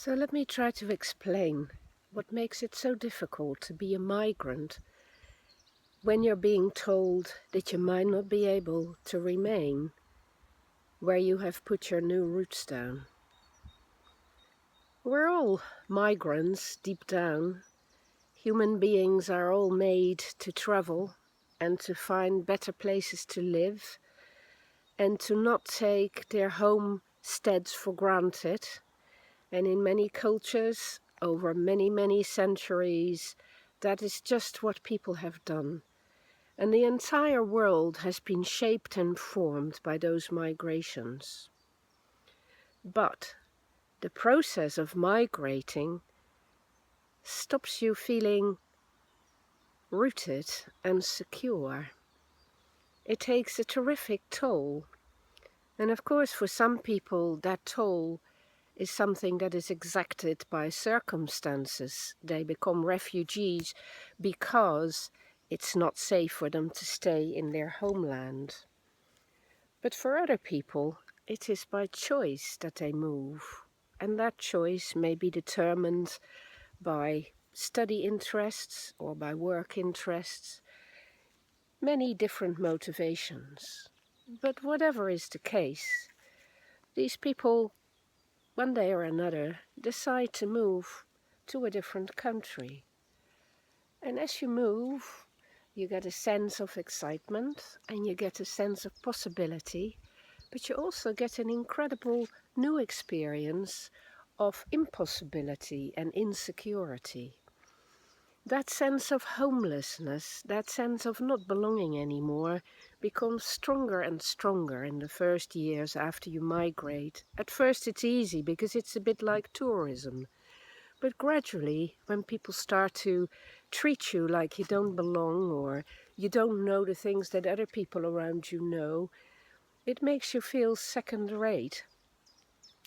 So let me try to explain what makes it so difficult to be a migrant when you're being told that you might not be able to remain where you have put your new roots down. We're all migrants deep down. Human beings are all made to travel and to find better places to live and to not take their homesteads for granted. And in many cultures, over many centuries, that is just what people have done. And the entire world has been shaped and formed by those migrations. But the process of migrating stops you feeling rooted and secure. It takes a terrific toll. And of course, for some people, that toll is something that is exacted by circumstances. They become refugees because it's not safe for them to stay in their homeland. But for other people, it is by choice that they move. And that choice may be determined by study interests or by work interests, many different motivations. But whatever is the case, these people one day or another decide to move to a different country. And as you move, you get a sense of excitement and you get a sense of possibility, but you also get an incredible new experience of impossibility and insecurity. That sense of homelessness, that sense of not belonging anymore, becomes stronger and stronger in the first years after you migrate. At first it's easy because it's a bit like tourism. But gradually, when people start to treat you like you don't belong or you don't know the things that other people around you know, it makes you feel second-rate.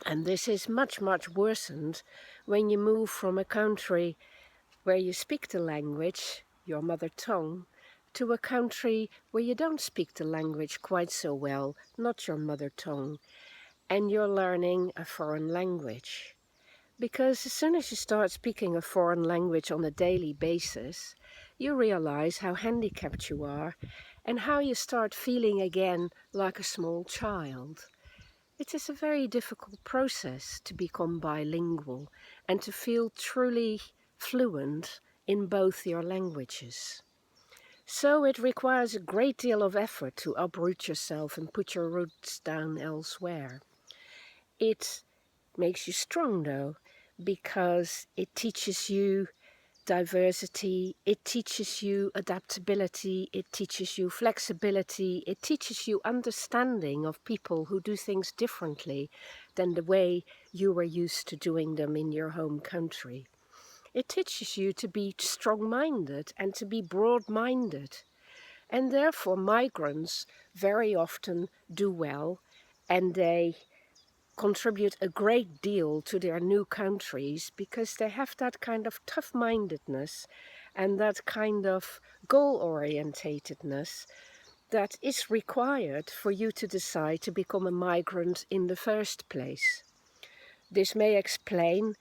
And this is much worsened when you move from a country where you speak the language, your mother tongue, to a country where you don't speak the language quite so well, not your mother tongue, and you're learning a foreign language. Because as soon as you start speaking a foreign language on a daily basis, you realize how handicapped you are and how you start feeling again like a small child. It is a very difficult process to become bilingual and to feel truly fluent in both your languages. So it requires a great deal of effort to uproot yourself and put your roots down elsewhere. It makes you strong though, because it teaches you diversity, it teaches you adaptability, it teaches you flexibility, it teaches you understanding of people who do things differently than the way you were used to doing them in your home country. It teaches you to be strong-minded and to be broad-minded. And therefore migrants very often do well, and they contribute a great deal to their new countries because they have that kind of tough-mindedness and that kind of goal-orientatedness that is required for you to decide to become a migrant in the first place. This may explain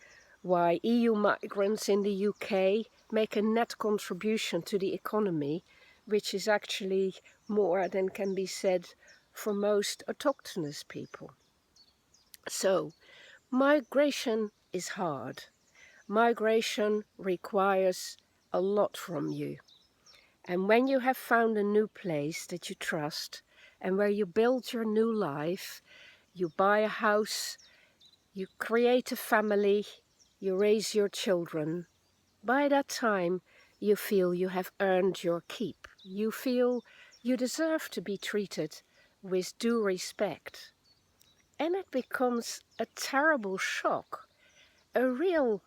why EU migrants in the UK make a net contribution to the economy, which is actually more than can be said for most autochthonous people. So, migration is hard. Migration requires a lot from you. And when you have found a new place that you trust and where you build your new life, you buy a house, you create a family, you raise your children, by that time you feel you have earned your keep. You feel you deserve to be treated with due respect. And it becomes a terrible shock, a real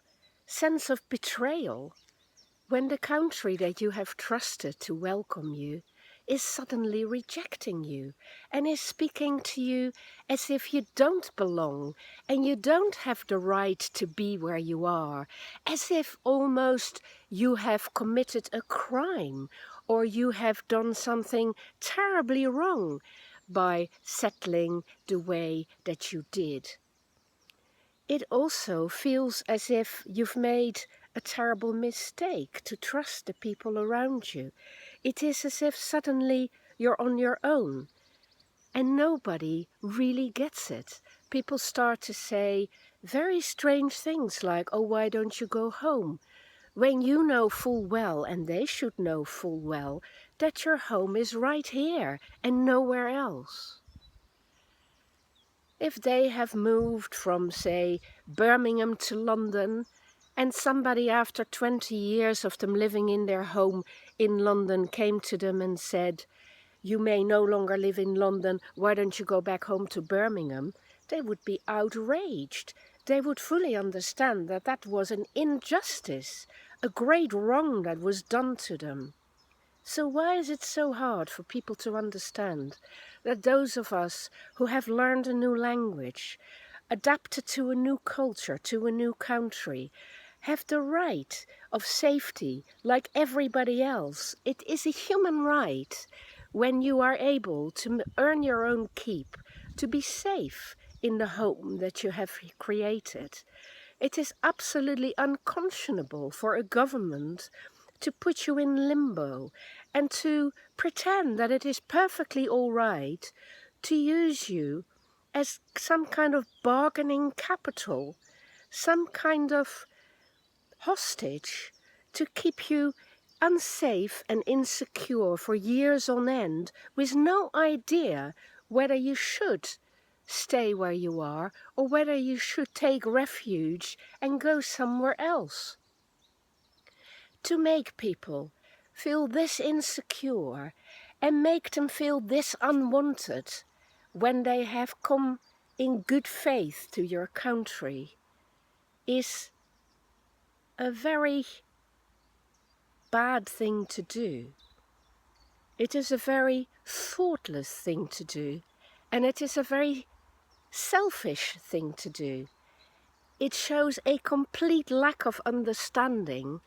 sense of betrayal, when the country that you have trusted to welcome you is suddenly rejecting you and is speaking to you as if you don't belong and you don't have the right to be where you are, as if almost you have committed a crime or you have done something terribly wrong by settling the way that you did. it also feels as if you've made a terrible mistake to trust the people around you. It is as if suddenly you're on your own and nobody really gets it. People start to say very strange things like, oh, why don't you go home? When you know full well, and they should know full well, that your home is right here and nowhere else. If they have moved from, say, Birmingham to London, and somebody after 20 years of them living in their home in London came to them and said, you may no longer live in London, why don't you go back home to Birmingham? They would be outraged. They would fully understand that that was an injustice, a great wrong that was done to them. So why is it so hard for people to understand that those of us who have learned a new language, adapted to a new culture, to a new country, have the right of safety like everybody else? It is a human right when you are able to earn your own keep, to be safe in the home that you have created. It is absolutely unconscionable for a government to put you in limbo and to pretend that it is perfectly all right to use you as some kind of bargaining capital, some kind of hostage to keep you unsafe and insecure for years on end with no idea whether you should stay where you are or whether you should take refuge and go somewhere else. To make people feel this insecure and make them feel this unwanted when they have come in good faith to your country is a very bad thing to do. It is a very thoughtless thing to do, and it is a very selfish thing to do. It shows a complete lack of understanding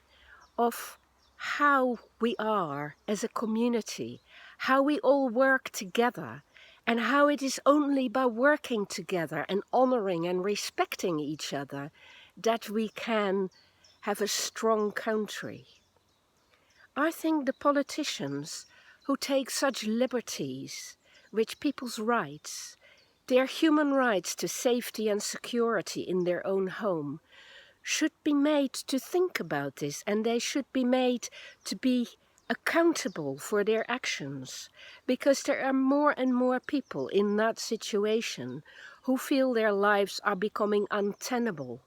of how we are as a community, how we all work together, and how it is only by working together and honoring and respecting each other that we can have a strong country. I think the politicians who take such liberties with people's rights, their human rights to safety and security in their own home, should be made to think about this, and they should be made to be accountable for their actions, because there are more and more people in that situation who feel their lives are becoming untenable,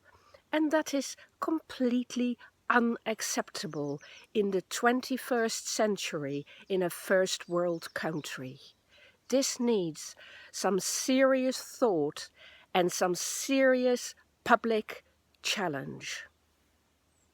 and that is completely unacceptable in the 21st century in a first world country. This needs some serious thought and some serious public challenge.